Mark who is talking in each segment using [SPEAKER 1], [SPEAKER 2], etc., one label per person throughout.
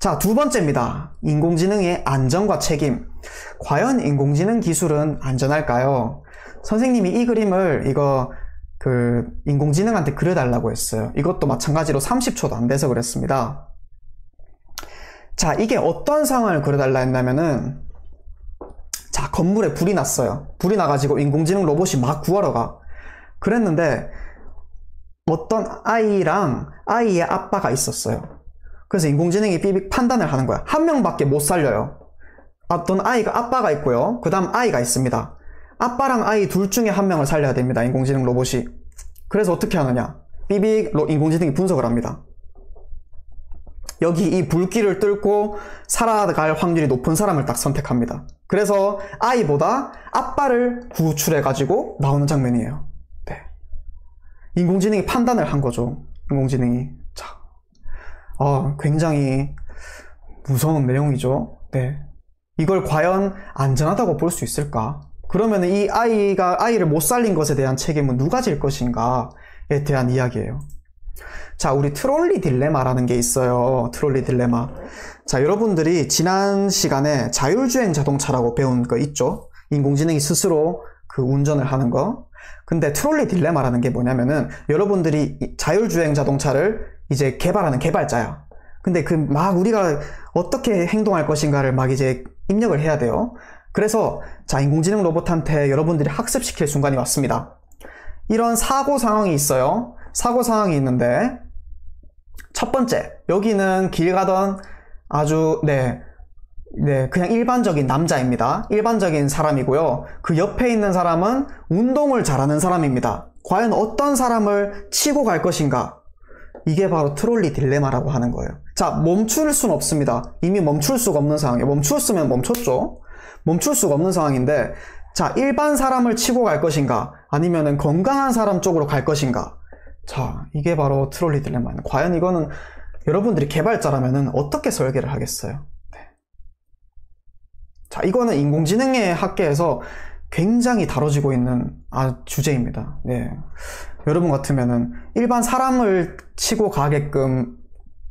[SPEAKER 1] 자, 두 번째입니다. 인공지능의 안전과 책임. 과연 인공지능 기술은 안전할까요? 선생님이 이 그림을 인공지능한테 그려달라고 했어요. 이것도 마찬가지로 30초도 안 돼서 그랬습니다. 자, 이게 어떤 상황을 그려달라 했냐면은, 자, 건물에 불이 났어요. 불이 나가지고 인공지능 로봇이 막 구하러 가. 그랬는데, 어떤 아이랑 아이의 아빠가 있었어요. 그래서 인공지능이 삐빅 판단을 하는 거야. 한 명밖에 못 살려요. 어떤 아빠가 있고요. 그 다음 아이가 있습니다. 아빠랑 아이 둘 중에 한 명을 살려야 됩니다. 인공지능 로봇이. 그래서 어떻게 하느냐. 삐빅 인공지능이 분석을 합니다. 여기 이 불길을 뚫고 살아갈 확률이 높은 사람을 딱 선택합니다. 그래서 아이보다 아빠를 구출해가지고 나오는 장면이에요. 네. 인공지능이 판단을 한 거죠. 인공지능이. 자, 굉장히 무서운 내용이죠. 네. 이걸 과연 안전하다고 볼 수 있을까? 그러면 이 아이를 못 살린 것에 대한 책임은 누가 질 것인가에 대한 이야기예요. 자, 우리 트롤리 딜레마라는 게 있어요. 트롤리 딜레마. 자, 여러분들이 지난 시간에 자율주행 자동차라고 배운 거 있죠? 인공지능이 스스로 그 운전을 하는 거. 근데 트롤리 딜레마라는 게 뭐냐면은 여러분들이 자율주행 자동차를 이제 개발하는 개발자야. 근데 우리가 어떻게 행동할 것인가를 이제 입력을 해야 돼요. 그래서 자, 인공지능 로봇한테 여러분들이 학습시킬 순간이 왔습니다. 이런 사고 상황이 있어요. 사고 상황이 있는데 첫 번째, 여기는 길 가던 아주 그냥 일반적인 남자입니다. 일반적인 사람이고요. 그 옆에 있는 사람은 운동을 잘하는 사람입니다. 과연 어떤 사람을 치고 갈 것인가? 이게 바로 트롤리 딜레마라고 하는 거예요. 자, 멈출 수는 없습니다. 이미 멈출 수가 없는 상황이에요. 멈췄으면 멈췄죠. 멈출 수가 없는 상황인데, 자, 일반 사람을 치고 갈 것인가? 아니면은 건강한 사람 쪽으로 갈 것인가? 자, 이게 바로 트롤리 딜레마예요. 과연 이거는 여러분들이 개발자라면은 어떻게 설계를 하겠어요? 네. 자, 이거는 인공지능의 학계에서 굉장히 다뤄지고 있는 주제입니다. 네. 여러분 같으면은 일반 사람을 치고 가게끔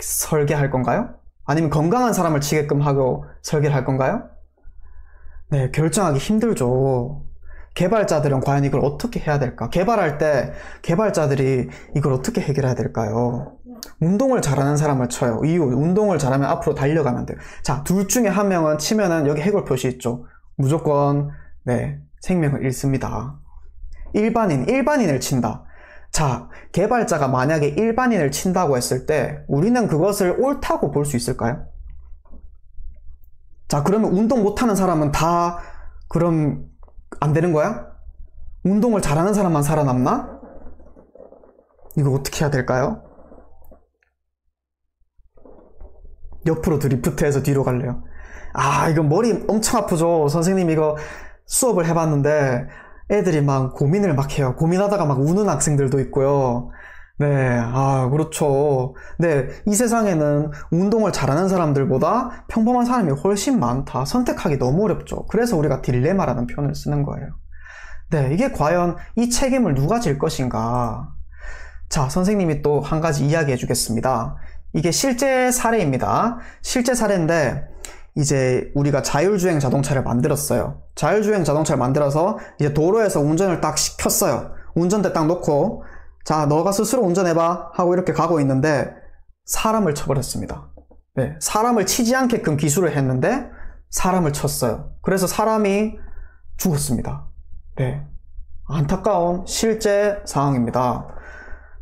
[SPEAKER 1] 설계할 건가요? 아니면 건강한 사람을 치게끔 하고 설계를 할 건가요? 네, 결정하기 힘들죠. 개발자들은 과연 이걸 어떻게 해야 될까? 개발할 때 개발자들이 이걸 어떻게 해결해야 될까요? 운동을 잘하는 사람을 쳐요. 이유, 운동을 잘하면 앞으로 달려가면 돼요. 자, 둘 중에 한 명은 치면은 여기 해골 표시 있죠. 무조건 생명을 잃습니다. 일반인을 친다. 자, 개발자가 만약에 일반인을 친다고 했을 때 우리는 그것을 옳다고 볼 수 있을까요? 자, 그러면 운동 못하는 사람은 다 그럼 안 되는 거야? 운동을 잘하는 사람만 살아남나? 이거 어떻게 해야 될까요? 옆으로 드리프트해서 뒤로 갈래요. 이거 머리 엄청 아프죠? 선생님 이거 수업을 해봤는데 애들이 고민을 해요. 고민하다가 우는 학생들도 있고요. 네, 그렇죠. 네, 이 세상에는 운동을 잘하는 사람들보다 평범한 사람이 훨씬 많다. 선택하기 너무 어렵죠. 그래서 우리가 딜레마라는 표현을 쓰는 거예요. 네, 이게 과연 이 책임을 누가 질 것인가? 자, 선생님이 또 한 가지 이야기해 주겠습니다. 이게 실제 사례입니다. 실제 사례인데, 이제 우리가 자율주행 자동차를 만들었어요. 자율주행 자동차를 만들어서 이제 도로에서 운전을 딱 시켰어요. 운전대 딱 놓고 자, 너가 스스로 운전해봐 하고 이렇게 가고 있는데 사람을 쳐버렸습니다. 네, 사람을 치지 않게끔 기술을 했는데 사람을 쳤어요. 그래서 사람이 죽었습니다. 네, 안타까운 실제 상황입니다.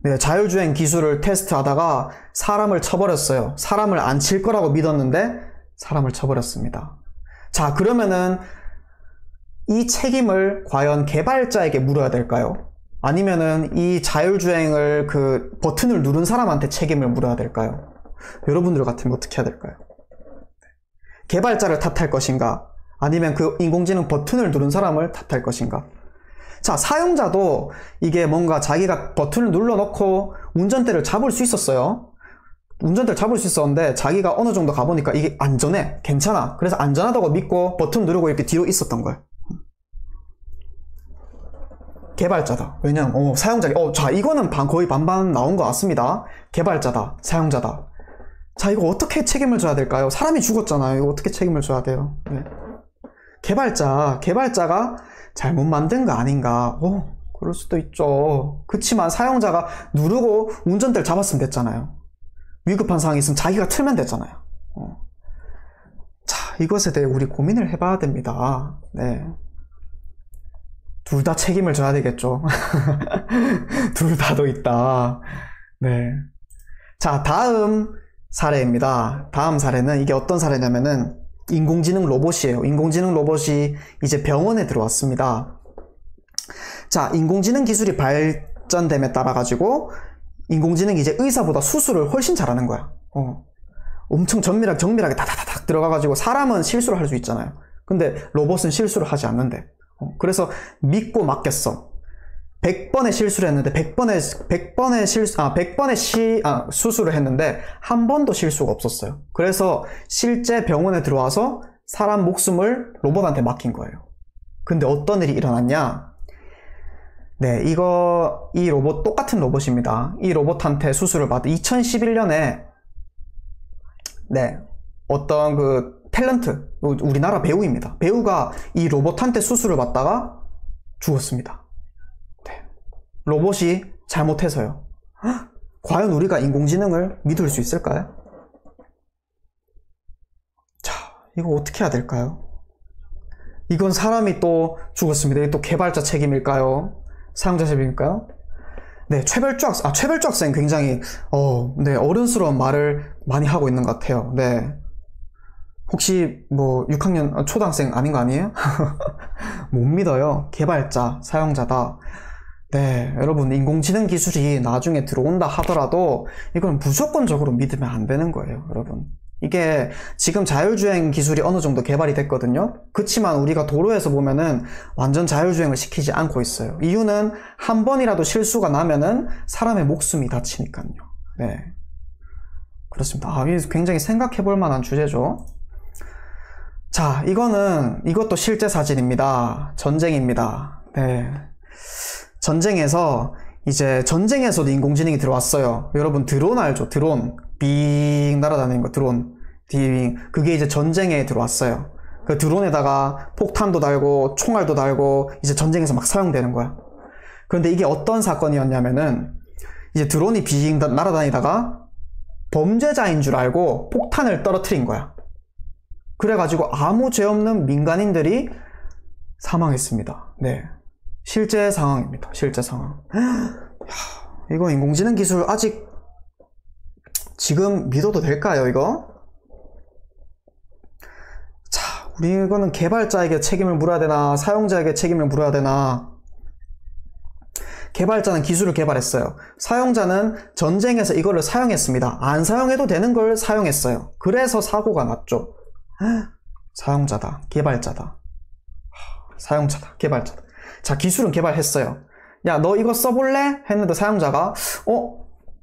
[SPEAKER 1] 네, 자율주행 기술을 테스트하다가 사람을 쳐버렸어요. 사람을 안 칠 거라고 믿었는데 사람을 쳐버렸습니다. 자, 그러면은 이 책임을 과연 개발자에게 물어야 될까요? 아니면은 이 자율주행을 버튼을 누른 사람한테 책임을 물어야 될까요? 여러분들 같으면 어떻게 해야 될까요? 개발자를 탓할 것인가? 아니면 그 인공지능 버튼을 누른 사람을 탓할 것인가? 자, 사용자도 이게 뭔가 자기가 버튼을 눌러놓고 운전대를 잡을 수 있었어요. 운전대를 잡을 수 있었는데 자기가 어느 정도 가보니까 이게 안전해, 괜찮아. 그래서 안전하다고 믿고 버튼 누르고 이렇게 뒤로 있었던 거예요. 개발자다. 왜냐면 사용자, 자, 이거는 거의 반반 나온 것 같습니다. 개발자다, 사용자다. 자, 이거 어떻게 책임을 져야 될까요? 사람이 죽었잖아요. 이거 어떻게 책임을 져야 돼요? 네. 개발자가 잘못 만든 거 아닌가? 그럴 수도 있죠. 그치만 사용자가 누르고 운전대를 잡았으면 됐잖아요. 위급한 상황이 있으면 자기가 틀면 됐잖아요. 자, 이것에 대해 우리 고민을 해봐야 됩니다. 네. 둘 다 책임을 져야 되겠죠. 둘 다도 있다. 네. 자, 다음 사례입니다. 다음 사례는 이게 어떤 사례냐면은 인공지능 로봇이에요. 인공지능 로봇이 이제 병원에 들어왔습니다. 자, 인공지능 기술이 발전됨에 따라 가지고 인공지능이 이제 의사보다 수술을 훨씬 잘하는 거야. 엄청 정밀하게 다다다닥 들어가가지고 사람은 실수를 할 수 있잖아요. 근데 로봇은 실수를 하지 않는데. 그래서 믿고 맡겼어. 100번의 실수를 했는데 100번의 수술을 했는데 한 번도 실수가 없었어요. 그래서 실제 병원에 들어와서 사람 목숨을 로봇한테 맡긴 거예요. 근데 어떤 일이 일어났냐? 네, 이 로봇 똑같은 로봇입니다. 이 로봇한테 수술을 받은 2011년에 네, 어떤 그 탤런트, 우리나라 배우입니다. 배우가 이 로봇한테 수술을 받다가 죽었습니다. 네. 로봇이 잘못해서요. 과연 우리가 인공지능을 믿을 수 있을까요? 자, 이거 어떻게 해야 될까요? 이건 사람이 또 죽었습니다. 이게 또 개발자 책임일까요? 사용자 책임일까요? 네, 최별주 학생 굉장히 네, 어른스러운 말을 많이 하고 있는 것 같아요. 네. 혹시 뭐 6학년 초등학생 아닌 거 아니에요? 못 믿어요. 개발자, 사용자다. 네, 여러분 인공지능 기술이 나중에 들어온다 하더라도 이건 무조건적으로 믿으면 안 되는 거예요, 여러분. 이게 지금 자율주행 기술이 어느 정도 개발이 됐거든요. 그치만 우리가 도로에서 보면은 완전 자율주행을 시키지 않고 있어요. 이유는 한 번이라도 실수가 나면은 사람의 목숨이 다치니까요. 네, 그렇습니다. 이게 굉장히 생각해 볼 만한 주제죠. 자, 이것도 실제 사진입니다. 전쟁입니다. 네. 전쟁에서도 인공지능이 들어왔어요. 여러분 드론 알죠? 드론. 빙 날아다니는 거, 드론. 그게 이제 전쟁에 들어왔어요. 그 드론에다가 폭탄도 달고, 총알도 달고, 이제 전쟁에서 막 사용되는 거야. 그런데 이게 어떤 사건이었냐면은, 이제 드론이 빙 날아다니다가 범죄자인 줄 알고 폭탄을 떨어뜨린 거야. 그래가지고 아무 죄 없는 민간인들이 사망했습니다. 네. 실제 상황입니다. 실제 상황. 이거 인공지능 기술 아직 지금 믿어도 될까요, 이거? 자, 우리 이거는 개발자에게 책임을 물어야 되나, 사용자에게 책임을 물어야 되나? 개발자는 기술을 개발했어요. 사용자는 전쟁에서 이거를 사용했습니다. 안 사용해도 되는 걸 사용했어요. 그래서 사고가 났죠. 사용자다, 개발자다. 사용자다, 개발자다. 자, 기술은 개발했어요. 야, 너 이거 써볼래? 했는데 사용자가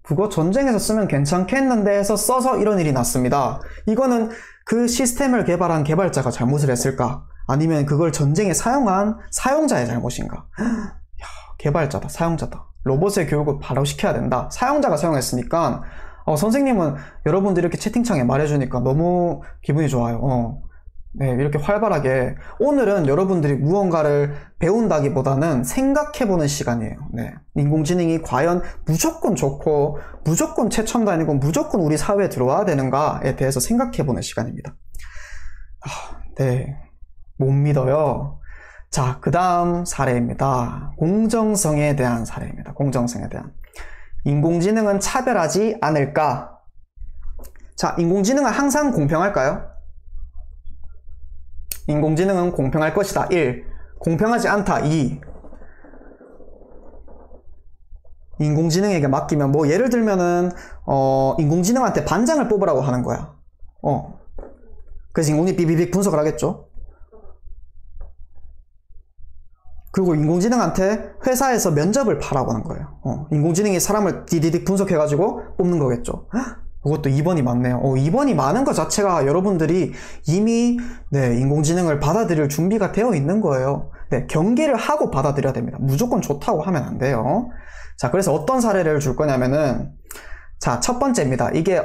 [SPEAKER 1] 그거 전쟁에서 쓰면 괜찮겠는데 해서 써서 이런 일이 났습니다. 이거는 그 시스템을 개발한 개발자가 잘못을 했을까? 아니면 그걸 전쟁에 사용한 사용자의 잘못인가? 야, 개발자다, 사용자다. 로봇의 교육을 바로 시켜야 된다. 사용자가 사용했으니까 선생님은 여러분들 이렇게 채팅창에 말해주니까 너무 기분이 좋아요. 네, 이렇게 활발하게. 오늘은 여러분들이 무언가를 배운다기보다는 생각해보는 시간이에요. 네. 인공지능이 과연 무조건 좋고, 무조건 최첨단이고, 무조건 우리 사회에 들어와야 되는가에 대해서 생각해보는 시간입니다. 네. 못 믿어요. 자, 그 다음 사례입니다. 공정성에 대한 사례입니다. 공정성에 대한. 인공지능은 차별하지 않을까? 자, 인공지능은 항상 공평할까요? 인공지능은 공평할 것이다. 1. 공평하지 않다. 2. 인공지능에게 맡기면 예를 들면은 인공지능한테 반장을 뽑으라고 하는 거야. 그래서 인공지능이 삐비빅 분석을 하겠죠. 그리고 인공지능한테 회사에서 면접을 파라고 하는 거예요. 인공지능이 사람을 디디딕 분석해가지고 뽑는 거겠죠. 그것도 2번이 많네요. 2번이 많은 것 자체가 여러분들이 이미 인공지능을 받아들일 준비가 되어 있는 거예요. 네, 경계를 하고 받아들여야 됩니다. 무조건 좋다고 하면 안 돼요. 자, 그래서 어떤 사례를 줄 거냐면은, 자, 첫 번째입니다. 이게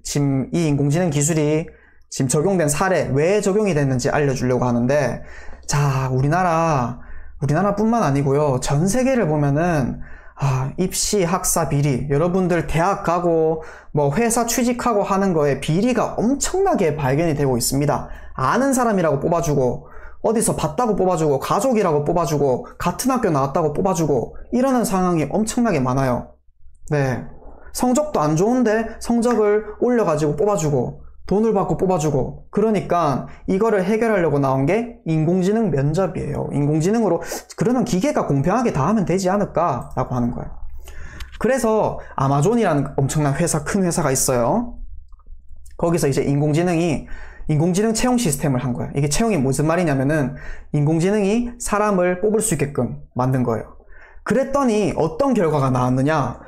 [SPEAKER 1] 지금 이 인공지능 기술이 지금 적용된 사례, 왜 적용이 됐는지 알려주려고 하는데, 자, 우리나라뿐만 아니고요. 전 세계를 보면은, 입시, 학사 비리, 여러분들 대학 가고, 회사 취직하고 하는 거에 비리가 엄청나게 발견이 되고 있습니다. 아는 사람이라고 뽑아주고, 어디서 봤다고 뽑아주고, 가족이라고 뽑아주고, 같은 학교 나왔다고 뽑아주고, 이러는 상황이 엄청나게 많아요. 네. 성적도 안 좋은데 성적을 올려가지고 뽑아주고, 돈을 받고 뽑아주고, 그러니까 이거를 해결하려고 나온 게 인공지능 면접이에요. 인공지능으로, 그러면 기계가 공평하게 다 하면 되지 않을까? 라고 하는 거예요. 그래서 아마존이라는 엄청난 큰 회사가 있어요. 거기서 이제 인공지능 채용 시스템을 한 거예요. 이게 채용이 무슨 말이냐면은 인공지능이 사람을 뽑을 수 있게끔 만든 거예요. 그랬더니 어떤 결과가 나왔느냐?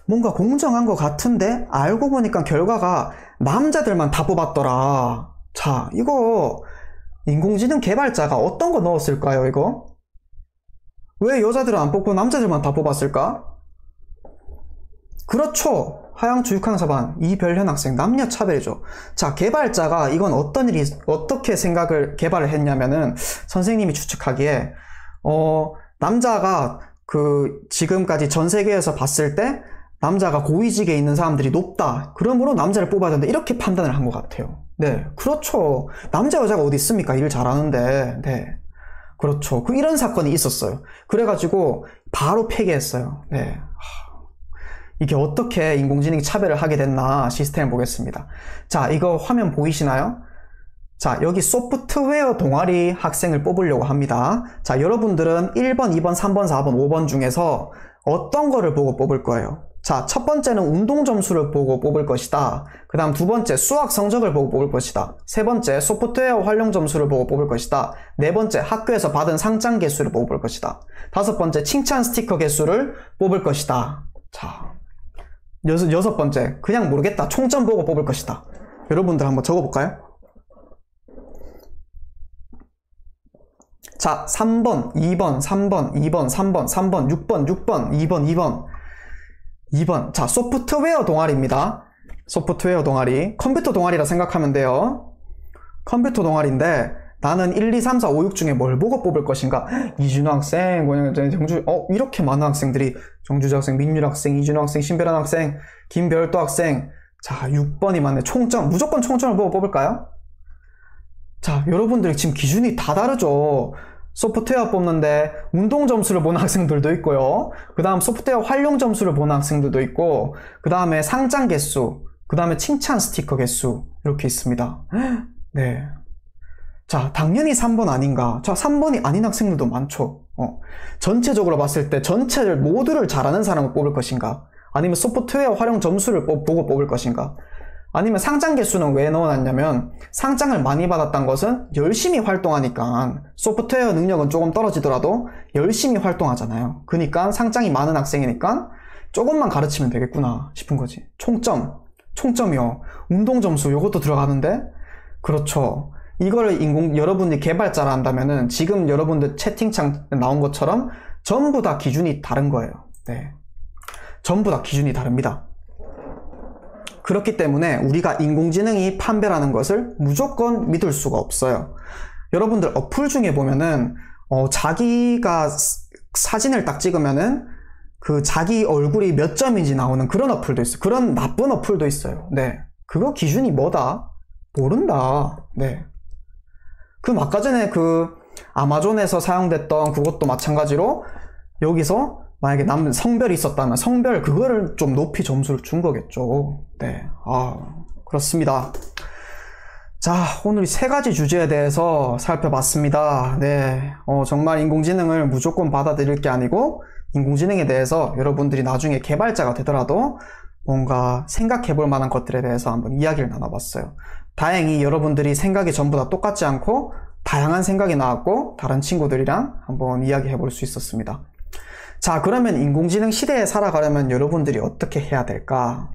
[SPEAKER 1] 뭔가 공정한 것 같은데 알고 보니까 결과가 남자들만 다 뽑았더라. 자, 이거 인공지능 개발자가 어떤 거 넣었을까요, 이거? 왜 여자들은 안 뽑고 남자들만 다 뽑았을까? 그렇죠. 하양초 6항사반 이별현 학생 남녀 차별이죠. 자, 개발자가 이건 어떻게 개발을 했냐면은 선생님이 추측하기에 남자가 지금까지 전 세계에서 봤을 때 남자가 고위직에 있는 사람들이 높다. 그러므로 남자를 뽑아야 된다. 이렇게 판단을 한 것 같아요. 네, 그렇죠. 남자 여자가 어디 있습니까? 일 잘하는데. 네, 그렇죠. 이런 사건이 있었어요. 그래가지고 바로 폐기했어요. 네. 이게 어떻게 인공지능이 차별을 하게 됐나 시스템을 보겠습니다. 자, 이거 화면 보이시나요? 자, 여기 소프트웨어 동아리 학생을 뽑으려고 합니다. 자, 여러분들은 1번, 2번, 3번, 4번, 5번 중에서 어떤 거를 보고 뽑을 거예요? 자, 첫 번째는 운동 점수를 보고 뽑을 것이다. 그 다음 두 번째 수학 성적을 보고 뽑을 것이다. 세 번째 소프트웨어 활용 점수를 보고 뽑을 것이다. 네 번째 학교에서 받은 상장 개수를 보고 뽑을 것이다. 다섯 번째 칭찬 스티커 개수를 뽑을 것이다. 자, 여섯 번째 그냥 모르겠다. 총점 보고 뽑을 것이다. 여러분들 한번 적어볼까요? 자, 3번, 2번, 3번, 2번, 3번, 3번, 6번, 6번, 2번, 2번, 2번. 자, 소프트웨어 동아리입니다. 소프트웨어 동아리. 컴퓨터 동아리라 생각하면 돼요. 컴퓨터 동아리인데 나는 1, 2, 3, 4, 5, 6 중에 뭘 보고 뽑을 것인가? 이준호 학생, 이렇게 많은 학생들이 정주재 학생, 민율 학생, 이준호 학생, 신별한 학생, 김별도 학생. 자, 6번이 맞네. 총점. 무조건 총점을 보고 뽑을까요? 자, 여러분들이 지금 기준이 다 다르죠. 소프트웨어 뽑는데 운동 점수를 보는 학생들도 있고요. 그 다음 소프트웨어 활용 점수를 보는 학생들도 있고, 그 다음에 상장 개수, 그 다음에 칭찬 스티커 개수, 이렇게 있습니다. 네. 자, 당연히 3번 아닌가? 자, 3번이 아닌 학생들도 많죠. 전체적으로 봤을 때 전체를 모두를 잘하는 사람을 뽑을 것인가? 아니면 소프트웨어 활용 점수를 보고 뽑을 것인가? 아니면 상장 개수는 왜 넣어놨냐면 상장을 많이 받았던 것은 열심히 활동하니까 소프트웨어 능력은 조금 떨어지더라도 열심히 활동하잖아요. 그러니까 상장이 많은 학생이니까 조금만 가르치면 되겠구나 싶은 거지. 총점이요. 운동 점수 요것도 들어가는데, 그렇죠. 이거를 여러분이 개발자라 한다면은 지금 여러분들 채팅창 나온 것처럼 전부 다 기준이 다른 거예요. 네. 전부 다 기준이 다릅니다. 그렇기 때문에 우리가 인공지능이 판별하는 것을 무조건 믿을 수가 없어요. 여러분들 어플 중에 보면은 자기가 사진을 딱 찍으면은 그 자기 얼굴이 몇 점인지 나오는 그런 어플도 있어요. 그런 나쁜 어플도 있어요. 네. 그거 기준이 뭐다? 모른다. 네. 아까 전에 아마존에서 사용됐던 그것도 마찬가지로 여기서 만약에 성별이 있었다면 성별 그거를 좀 높이 점수를 준 거겠죠. 네. 그렇습니다. 자, 오늘 세 가지 주제에 대해서 살펴봤습니다. 네. 정말 인공지능을 무조건 받아들일 게 아니고 인공지능에 대해서 여러분들이 나중에 개발자가 되더라도 뭔가 생각해 볼 만한 것들에 대해서 한번 이야기를 나눠봤어요. 다행히 여러분들이 생각이 전부 다 똑같지 않고 다양한 생각이 나왔고 다른 친구들이랑 한번 이야기해 볼 수 있었습니다. 자, 그러면 인공지능 시대에 살아가려면 여러분들이 어떻게 해야 될까?